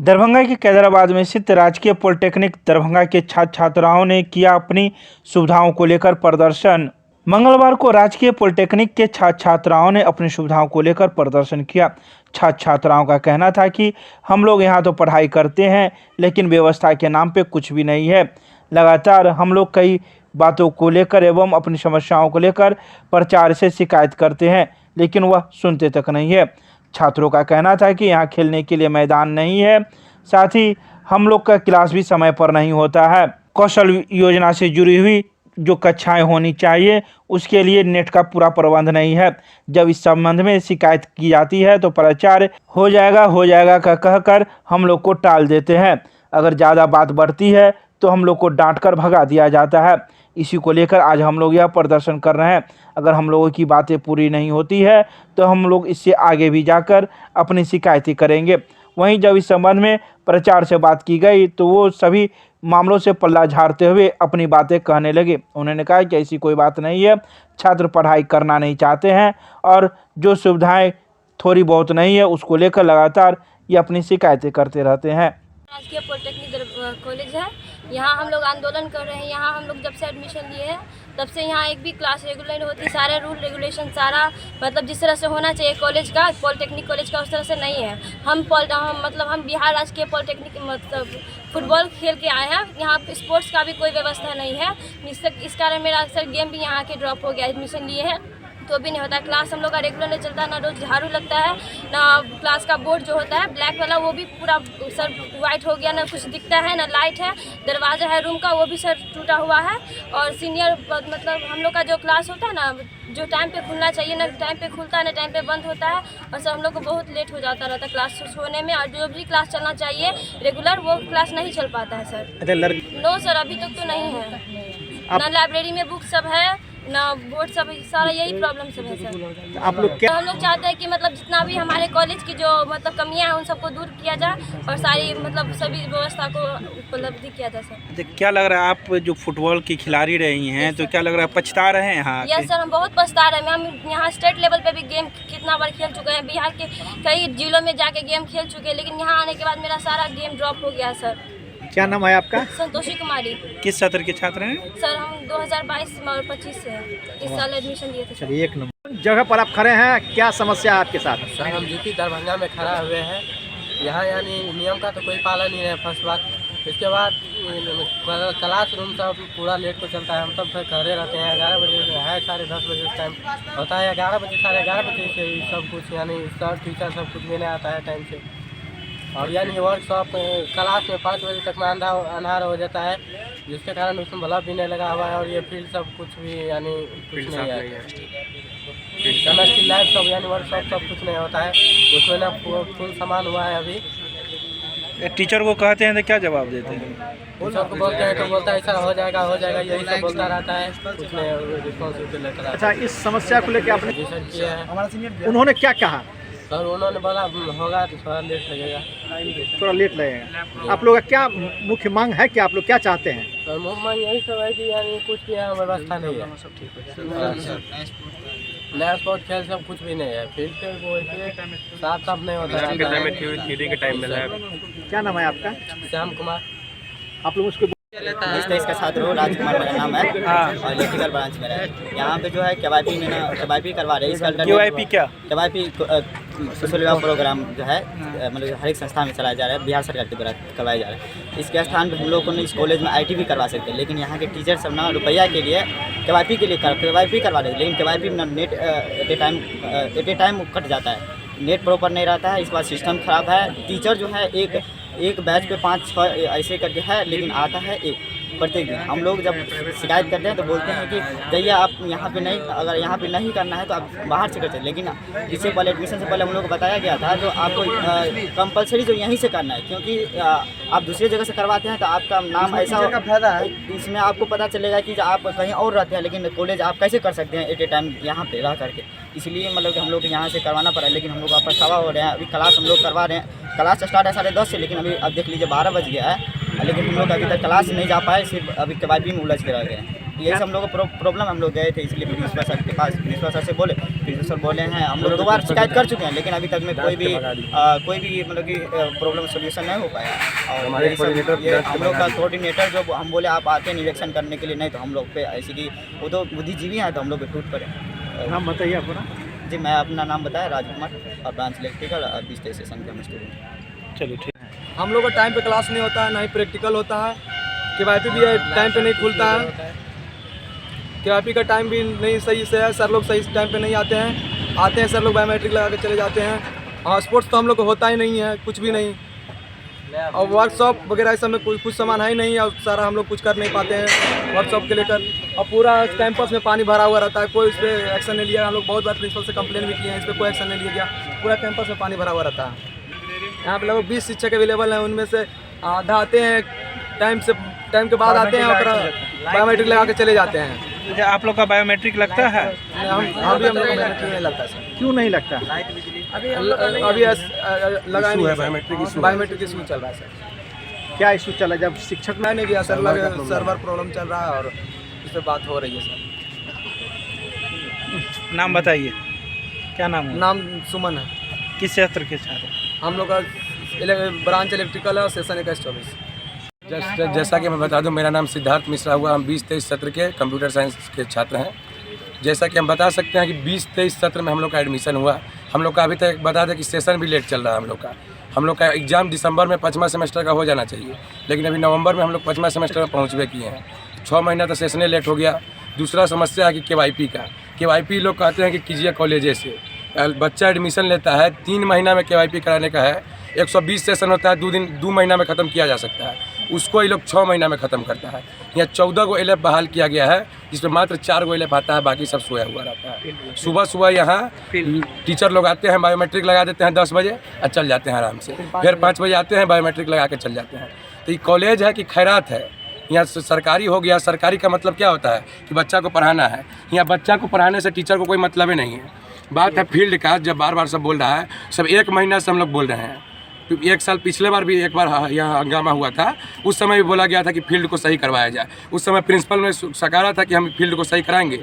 दरभंगा के कैदराबाद में स्थित राजकीय पॉलिटेक्निक दरभंगा के छात्र छात्राओं ने किया अपनी सुविधाओं को लेकर प्रदर्शन। मंगलवार को राजकीय पॉलिटेक्निक के छात्र छात्राओं ने अपनी सुविधाओं को लेकर प्रदर्शन किया। छात्र छात्राओं का कहना था कि हम लोग यहाँ तो पढ़ाई करते हैं, लेकिन व्यवस्था के नाम पे कुछ भी नहीं है। लगातार हम लोग कई बातों को लेकर एवं अपनी समस्याओं को लेकर प्रचार से शिकायत करते हैं, लेकिन वह सुनते तक नहीं है। छात्रों का कहना था कि यहाँ खेलने के लिए मैदान नहीं है, साथ ही हम लोग का क्लास भी समय पर नहीं होता है। कौशल योजना से जुड़ी हुई जो कक्षाएं होनी चाहिए उसके लिए नेट का पूरा प्रबंध नहीं है। जब इस संबंध में शिकायत की जाती है तो प्राचार्य हो जाएगा का कहकर हम लोग को टाल देते हैं। अगर ज़्यादा बात बढ़ती है तो हम लोग को डांट कर भगा दिया जाता है। इसी को लेकर आज हम लोग यह प्रदर्शन कर रहे हैं। अगर हम लोगों की बातें पूरी नहीं होती है तो हम लोग इससे आगे भी जाकर अपनी शिकायतें करेंगे। वहीं जब इस संबंध में प्रचार से बात की गई तो वो सभी मामलों से पल्ला झाड़ते हुए अपनी बातें कहने लगे। उन्होंने कहा कि ऐसी कोई बात नहीं है, छात्र पढ़ाई करना नहीं चाहते हैं और जो सुविधाएं थोड़ी बहुत नहीं है उसको लेकर लगातार ये अपनी शिकायतें करते रहते हैं। राजकीय पॉलिटेक्निक कॉलेज है, यहाँ हम लोग आंदोलन कर रहे हैं। यहाँ हम लोग जब से एडमिशन लिए हैं तब से यहाँ एक भी क्लास रेगुलर नहीं होती। सारे रूल रेगुलेशन सारा मतलब जिस तरह से होना चाहिए कॉलेज का, पॉलिटेक्निक कॉलेज का, उस तरह से नहीं है। हम बिहार राजकीय पॉलिटेक्निक मतलब फुटबॉल खेल के आए हैं। यहाँ स्पोर्ट्स का भी कोई व्यवस्था नहीं है। इस कारण मेरा अक्सर गेम भी यहाँ के ड्रॉप हो गया। एडमिशन लिए हैं तो भी नहीं होता है। क्लास हम लोग का रेगुलर नहीं चलता, ना रोज झाड़ू लगता है, ना क्लास का बोर्ड जो होता है ब्लैक वाला वो भी पूरा सर वाइट हो गया, ना कुछ दिखता है, ना लाइट है। दरवाज़ा है रूम का वो भी सर टूटा हुआ है। और सीनियर मतलब हम लोग का जो क्लास होता है ना, जो टाइम पे खुलना चाहिए ना टाइम पे खुलता है, ना टाइम पे बंद होता है। और सर हम लोग को बहुत लेट हो जाता रहता है क्लास होने में। और जो भी क्लास चलना चाहिए रेगुलर वो क्लास नहीं चल पाता है सर। नो सर, अभी तक तो नहीं है। ना लाइब्रेरी में बुक सब है, ना बोर्ड सब, सारा यही प्रॉब्लम सब है सर। आप लोग क्या हम लोग चाहते हैं कि मतलब जितना भी हमारे कॉलेज की जो मतलब कमियां हैं उन सबको दूर किया जाए और सारी मतलब सभी व्यवस्था को उपलब्धि किया जाए सर। क्या लग रहा है, आप जो फुटबॉल की खिलाड़ी रही हैं तो क्या लग रहा है, पछता रहे हैं यहाँ? यस सर, हम बहुत पछता रहे हैं। हम यहाँ स्टेट लेवल पे भी गेम कितना बार खेल चुके हैं, बिहार के कई जिलों में जाके गेम खेल चुके हैं, लेकिन यहाँ आने के बाद मेरा सारा गेम ड्रॉप हो गया सर। क्या नाम है आपका? संतोषी कुमारी। किस सत्र के छात्र हैं? सर हम 2022 और 25 से हैं। इस साल एडमिशन लिए थे। चलिए, एक नंबर जगह पर आप खड़े हैं, क्या समस्या है आपके साथ? सर हम जीपी दरभंगा में खड़ा हुए हैं। यहाँ यानी नियम का तो कोई पालन नहीं है फर्स्ट बात। इसके बाद क्लास रूम सब पूरा लेट को चलता है। हम सब फिर खड़े रहते हैं 11 बजे है, 10:30 बजे टाइम होता है। 11 बजे 11:30 बजे से सब कुछ यानी सर टीचर सब कुछ भी नहीं आता है टाइम से। और यानी वर्कशॉप क्लास में 5 बजे तक में अंधार हो जाता है, जिसके कारण उसमें बल्ब भी नहीं लगा हुआ है। और ये फील्ड सब कुछ भी यानी कुछ नहीं है। केमिस्ट्री लैब सब यानी वर्कशॉप सब कुछ नहीं होता है। उसमें ना फुल सामान हुआ है अभी। टीचर को कहते हैं तो क्या जवाब देते हैं? टीचर को बोलते हैं तो बोलता है ऐसा हो जाएगा यही सब बोलता रहता है, कुछ नहीं रिस्पॉन्सिबिलिटी लेता रहता है। अच्छा, इस समस्या को लेकर आपने एडमिशन किया है। उन्होंने क्या कहा? सर उन्होंने बोला होगा तो थोड़ा लेट लगेगा। थोड़ा लेट लगेगा। आप लोग का क्या मुख्य मांग है, कि आप लोग क्या चाहते हैं? सर मुख्य मांग यही सब है कि यानी कुछ भी यहाँ व्यवस्था नहीं है। नया स्पोर्ट खेल सब कुछ भी नहीं है। फील्ड के वो साफ साफ नहीं होता है। क्या नाम है आपका? श्याम कुमार। आप लोग उसको 23 का छात्र हो, राजकुमार मेरा नाम है और इलेक्ट्रिकल ब्रांच में है। यहाँ पे जो है केवाईपी में ना केवाईपी करवा रहे हैं। इसका केवाईपी क्या? केवाईपी सोशल विभाग प्रोग्राम जो है मतलब हर एक संस्था में चलाया जा रहा है, बिहार सरकार के द्वारा करवाया जा रहा है। इसके स्थान पे हम लोग को इस कॉलेज में IT भी करवा सकते हैं, लेकिन यहाँ के टीचर सब ना रुपया के लिए केवाईपी के लिए केवाईपी करवा रहे हैं। लेकिन केवाईपी में net at A time cut जाता है, नेट प्रॉपर नहीं रहता है। इस बार सिस्टम ख़राब है। टीचर जो है एक बैच पे 5-6 ऐसे करके है, लेकिन आता है एक प्रत्येक दिन। हम लोग जब शिकायत करते हैं तो बोलते हैं कि भैया आप यहाँ पे नहीं, अगर यहाँ पे नहीं करना है तो आप बाहर से करते हैं। लेकिन इससे पहले एडमिशन से पहले हम लोग को बताया गया था जो आपको कंपलसरी जो यहीं से करना है, क्योंकि आप दूसरी जगह से करवाते हैं तो आपका नाम ऐसा फायदा है। इसमें आपको पता चलेगा कि आप कहीं और रहते हैं, लेकिन कॉलेज आप कैसे कर सकते हैं एट ए टाइम यहाँ पे रह करके। इसलिए मतलब कि हम लोग यहाँ से करवाना पड़ा, लेकिन हम लोग का पछतावा हो रहे हैं। अभी क्लास हम लोग करवा रहे हैं। क्लास स्टार्ट है 10:30 से, लेकिन अभी अब देख लीजिए 12 बज गया है, लेकिन हम लोग अभी तक क्लास नहीं जा पाए, सिर्फ अभी केवाईपी में उलझ के रह गए हैं। यही सब हम लोग को प्रॉब्लम, हम लोग गए थे इसलिए प्रिंसिपल सर के पास, प्रिंसिपल सर से बोले, प्रिंसिपल सर बोले हैं हम लोग 2 बार शिकायत कर चुके हैं, लेकिन अभी तक में कोई भी मतलब कि प्रॉब्लम सोल्यूशन नहीं हो पाया। और ये हम लोग का कोऑर्डिनेटर जो हम बोले आप आते हैं निरीक्षण करने के लिए, नहीं तो हम लोग पे ऐसे कि वो तो बुद्धिजीवी हैं तो हम लोग पे टूट पड़े। नाम बताइए अपना। जी मैं अपना नाम बताया राजकुमार और ब्रांच इलेक्ट्रिकल 20 सेशन का स्टूडेंट। चलिए ठीक है। हम लोग का टाइम पे क्लास नहीं होता है, ना ही प्रैक्टिकल होता है, KYP भी टाइम पे नहीं खुलता है, KYP का टाइम भी नहीं सही से है, सर लोग सही टाइम पे नहीं आते हैं सर लोग बायोमेट्रिक लगा के चले जाते हैं। हाँ स्पोर्ट्स तो हम लोग को होता ही नहीं है, कुछ भी नहीं, और वर्कशॉप वगैरह इस समय कुछ सामान है ही नहीं, और सारा हम लोग कुछ कर नहीं पाते हैं वर्कशॉप के लेकर। और पूरा कैंपस में पानी भरा हुआ रहता है, कोई इस पर एक्शन नहीं लिया। हम लोग बहुत बार प्रिंसिपल से कंप्लेन भी किए हैं, इस पर कोई एक्शन नहीं लिया गया। पूरा कैंपस में पानी भरा हुआ रहता है। यहाँ पे लगभग 20 शिक्षक अवेलेबल हैं, उनमें से आधा आते हैं टाइम के बाद आते हैं और बायोमेट्रिक लगा के चले जाते हैं। अच्छा, आप लोग का बायोमेट्रिक लगता है? हम लोग का बायोमेट्रिक नहीं लगता सर। क्यों नहीं लगता? अभी लगा नहीं है, बायोमेट्रिक इशू चल रहा है सर। क्या इशू चला जब शिक्षक नहीं गया सर, सर्वर प्रॉब्लम चल रहा है और इस पर बात हो रही है सर। नाम बताइए, क्या नाम है? नाम सुमन है। किस क्षेत्र के छात्र? हम लोग का ब्रांच इलेक्ट्रिकल है, सेशन 21-24। जैसा कि मैं बता दूं, मेरा नाम सिद्धार्थ मिश्रा हुआ। हम 20-23 सत्र के कंप्यूटर साइंस के छात्र हैं। जैसा कि हम बता सकते हैं कि 20-23 सत्र में हम लोग का एडमिशन हुआ। हम लोग का अभी तक बता दें कि सेशन भी लेट चल रहा है। हम लोग का एग्ज़ाम दिसंबर में 5वां सेमेस्टर का हो जाना चाहिए, लेकिन अभी नवंबर में हम लोग 5वां सेमेस्टर में पहुँचवे किए हैं। 6 महीना तो सेशने लेट हो गया। दूसरा समस्या है कि KYP का। KYP लोग कहते हैं कि कीजिए कॉलेजे से। बच्चा एडमिशन लेता है, 3 महीना में KYP कराने का है। 120 सेशन होता है, 2 महीना में ख़त्म किया जा सकता है, उसको ये लोग 6 महीना में ख़त्म करता है। यहाँ 14 गो LF बहाल किया गया है, जिसमें मात्र 4 गो LF आता है, बाकी सब सोया हुआ रहता है। सुबह यहाँ टीचर लोग आते हैं, बायोमेट्रिक लगा देते हैं 10 बजे और चल जाते हैं आराम से। फिर 5 बजे आते हैं, बायोमेट्रिक लगा के चल जाते हैं। तो ये कॉलेज है कि खैरात है? यहाँ सरकारी हो गया। सरकारी का मतलब क्या होता है कि बच्चा को पढ़ाना है। यहाँ बच्चा को पढ़ाने से टीचर को कोई मतलब ही नहीं है। बात है फील्ड का, जब बार सब बोल रहा है, सब 1 महीना से हम लोग बोल रहे हैं। तो 1 साल पिछले बार भी एक बार यहाँ हंगामा हुआ था, उस समय भी बोला गया था कि फील्ड को सही करवाया जाए। उस समय प्रिंसिपल ने सकारा था कि हम फील्ड को सही कराएंगे,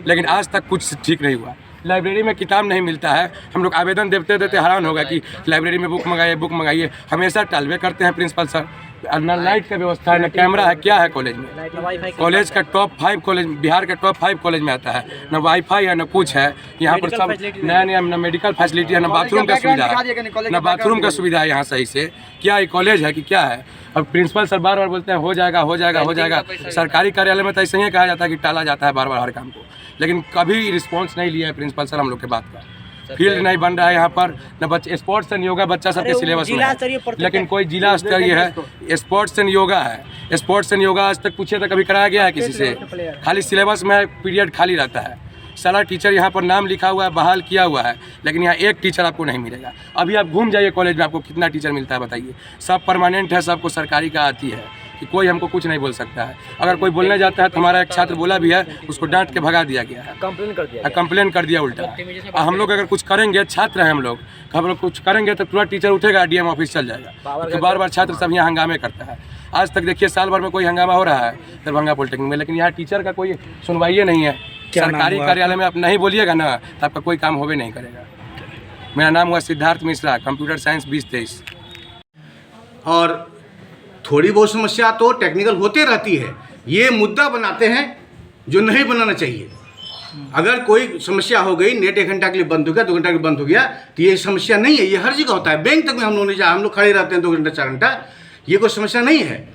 लेकिन आज तक कुछ ठीक नहीं हुआ। लाइब्रेरी में किताब नहीं मिलता है। हम लोग आवेदन देते हैरान होगा कि लाइब्रेरी में बुक मंगाइए। हमेशा टालवे करते हैं प्रिंसिपल सर। न लाइट का व्यवस्था है, न कैमरा है, क्या है कॉलेज में? कॉलेज का टॉप 5 कॉलेज, बिहार का टॉप 5 कॉलेज में आता है। न वाईफाई है, न कुछ है। यहाँ पर सब नया न मेडिकल फैसिलिटी है, न बाथरूम का सुविधा है, न बाथरूम का सुविधा है यहाँ सही से। क्या ये कॉलेज है कि क्या है? अब प्रिंसिपल सर बार बोलते हैं हो जाएगा। सरकारी कार्यालय में तो ऐसे ही कहा जाता है कि टाला जाता है बार हर काम को, लेकिन कभी रिस्पॉन्स नहीं लिया है प्रिंसिपल सर हम लोग के बात का। फील्ड नहीं बन रहा है यहाँ पर, न बच्चे स्पोर्ट्स एंड योगा बच्चा सबके सिलेबस में है, लेकिन कोई जिला स्तरीय है स्पोर्ट्स एंड योगा है। स्पोर्ट्स एंड योगा आज तक पूछे तो कभी कराया गया है किसी से? खाली सिलेबस में पीरियड खाली रहता है। सारा टीचर यहाँ पर नाम लिखा हुआ है, बहाल किया हुआ है, लेकिन यहाँ एक टीचर आपको नहीं मिलेगा। अभी आप घूम जाइए कॉलेज में, आपको कितना टीचर मिलता है बताइए? सब परमानेंट है, सबको सरकारी का आती है कि कोई हमको कुछ नहीं बोल सकता है। अगर कोई बोलने जाता है तो हमारा एक छात्र बोला भी है, उसको डांट के भगा दिया गया है, कंप्लेन कर दिया उल्टा। हम लोग अगर कुछ करेंगे, छात्र हैं हम लोग कुछ करेंगे तो तुरंत टीचर उठेगा, DM ऑफिस चल जाएगा। तो बार छात्र सब यहाँ हंगामे करता है। आज तक देखिए साल भर में कोई हंगामा हो रहा है दरभंगा पॉलिटेक्निक में, लेकिन यहाँ टीचर का कोई सुनवाई नहीं है। सरकारी कार्यालय में आप नहीं बोलिएगा ना तो आपका कोई काम होवे नहीं करेगा। मेरा नाम हुआ सिद्धार्थ मिश्रा, कंप्यूटर साइंस 20-23। और थोड़ी बहुत समस्या तो टेक्निकल होते रहती है, ये मुद्दा बनाते हैं जो नहीं बनाना चाहिए। अगर कोई समस्या हो गई, नेट 1 घंटा के लिए बंद हो गया, 2 घंटा के लिए बंद हो गया, तो ये समस्या नहीं है। ये हर जगह होता है। बैंक तक में हम लोग नहीं जा, हम लोग खड़े रहते हैं 2 घंटा 4 घंटा, ये कोई समस्या नहीं है।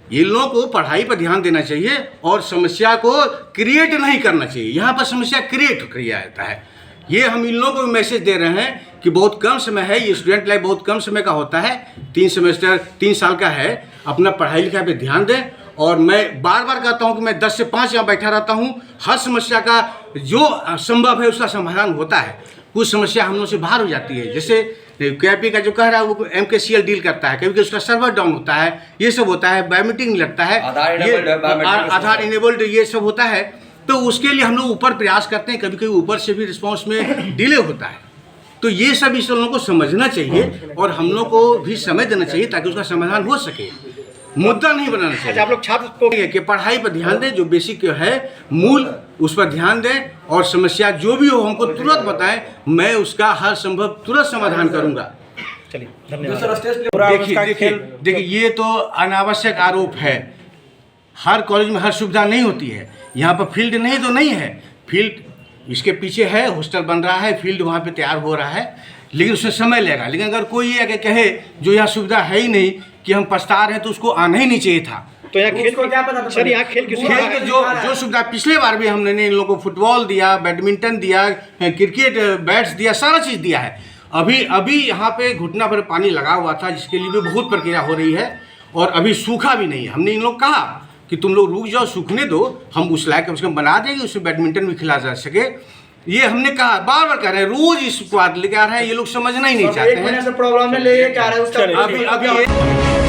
ये लोगों को पढ़ाई पर ध्यान देना चाहिए और समस्या को क्रिएट नहीं करना चाहिए। यहाँ पर समस्या क्रिएट किया जाता है। ये हम इन लोगों को मैसेज दे रहे हैं कि बहुत कम समय है, ये स्टूडेंट लाइफ बहुत कम समय का होता है, 3 सेमेस्टर 3 साल का है। अपना पढ़ाई लिखाई पे ध्यान दें। और मैं बार कहता हूँ कि मैं 10 से 5 यहाँ बैठा रहता हूँ। हर समस्या का जो संभव है उसका समाधान होता है। कुछ समस्या हम लोग से बाहर हो जाती है, जैसे KYP का जो कह रहा है वो MKCL डील करता है, कभी उसका सर्वर डाउन होता है, ये सब होता है। बायोमेट्रिक नहीं लगता है, आधार इनेबल्ड ये सब होता है। तो उसके लिए हम लोग ऊपर प्रयास करते हैं, कभी कभी ऊपर से भी रिस्पॉन्स में डिले होता है। तो ये सब इस लोगों को समझना चाहिए और हम लोग को भी समय देना चाहिए ताकि उसका समाधान हो सके। मुद्दा नहीं बनाना चाहिए। अच्छा, आप लोग छात्र को कि पढ़ाई पर ध्यान दें, जो बेसिक है मूल उस पर ध्यान दें, और समस्या जो भी हो हमको तुरंत बताएं, मैं उसका हर संभव तुरंत समाधान करूंगा। चलिए, धन्यवाद। देखिए ये तो अनावश्यक आरोप है। हर कॉलेज में हर सुविधा नहीं होती है। यहाँ पर फील्ड नहीं तो नहीं है, फील्ड इसके पीछे है, हॉस्टल बन रहा है, फील्ड वहाँ पे तैयार हो रहा है, लेकिन उसमें समय लगेगा। लेकिन अगर कोई ये कहे जो यहाँ सुविधा है ही नहीं कि हम पछता रहे हैं, तो उसको आना ही नहीं चाहिए था। तो यहाँ खेल सर, यहाँ खेल की सुविधा खेल के जो सुविधा पिछले बार भी हमने इन लोगों को फुटबॉल दिया, बैडमिंटन दिया, क्रिकेट बैट्स दिया, सारा चीज़ दिया है। अभी यहाँ पे घुटना भर पानी लगा हुआ था, जिसके लिए भी बहुत प्रक्रिया हो रही है, और अभी सूखा भी नहीं है। हमने इन लोग कहा कि तुम लोग रुक जाओ, सूखने दो, हम उस लायक कम से कम बना देंगे, उसमें बैडमिंटन भी खिला जा सके। ये हमने कहा, बार बार कह रहे हैं, रोज इस बात लेके आ रहे हैं, ये लोग समझना ही नहीं चाहते हैं। प्रॉब्लम है, ले क्या रहा है उसका अभी